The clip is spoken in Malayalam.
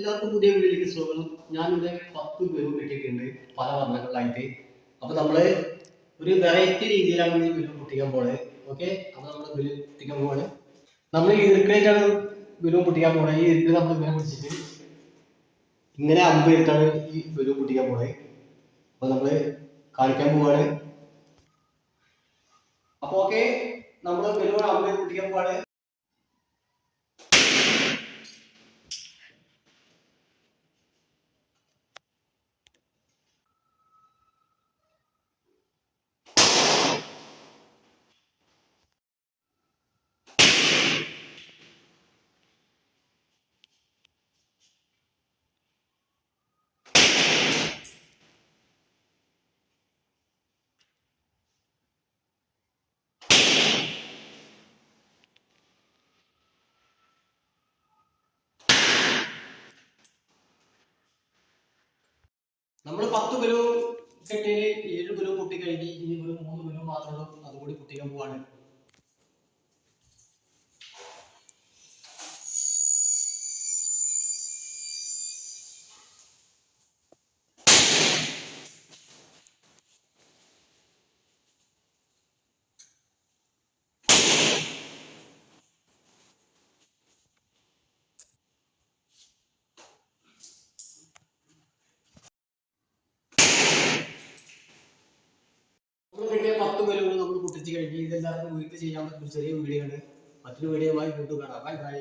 എല്ലാവർക്കും പുതിയ വീഡിയോയിലേക്ക് സ്വാഗതം. ഞാനിവിടെ 10 ബലൂൺ കിട്ടിയിട്ടുണ്ട് പല വർണ്ണങ്ങളിലായിട്ട്. അപ്പോൾ നമ്മള് ഒരു വെറൈറ്റി രീതിയിലാണ് ഈ ബലൂൺ പൊട്ടിക്കാൻ പോണത്. ഓക്കെ, അപ്പോൾ നമ്മൾ ബലൂൺ പൊട്ടിക്കാൻ പോവാണ്. നമ്മൾ ഈർക്കിലായിട്ടാണ് ബലൂൺ പൊട്ടിക്കാൻ പോണത്. ഈ ഈർക്കിൽ നമ്മൾ ഇങ്ങനെ പിടിച്ചിട്ട് ഇങ്ങനെ അമ്പ് ചെയ്തിട്ടാണ് ഈ ബലൂൺ പൊട്ടിക്കാൻ പോണത്. അപ്പോൾ നമ്മൾ കാണിക്കാൻ പോവാണ്. അപ്പോൾ ഓക്കെ, നമ്മൾ ബലൂൺ അമ്പ് ചെയ്ത് പൊട്ടിക്കാൻ പോവാണ്. നമ്മൾ 10 ബലൂൺ കെട്ടിയിൽ 7 ബലൂൺ പൊട്ടി കഴിഞ്ഞ് ഇനി ഒരു 3 ബലൂൺ മാത്രമേ അതുകൂടി പൊട്ടിക്കാൻ പോവാണ്. കിട്ടിയ 10 ബലൂൺ നമ്മൾ പൊട്ടിച്ച് കഴിഞ്ഞ് ഇതെല്ലാവർക്കും വീട്ടിൽ ചെയ്യാൻ പറ്റുന്ന ചെറിയ വീഡിയോ ആണ്. മറ്റൊരു വീഡിയോയുമായി വീണ്ടും കാണാം. Bye bye.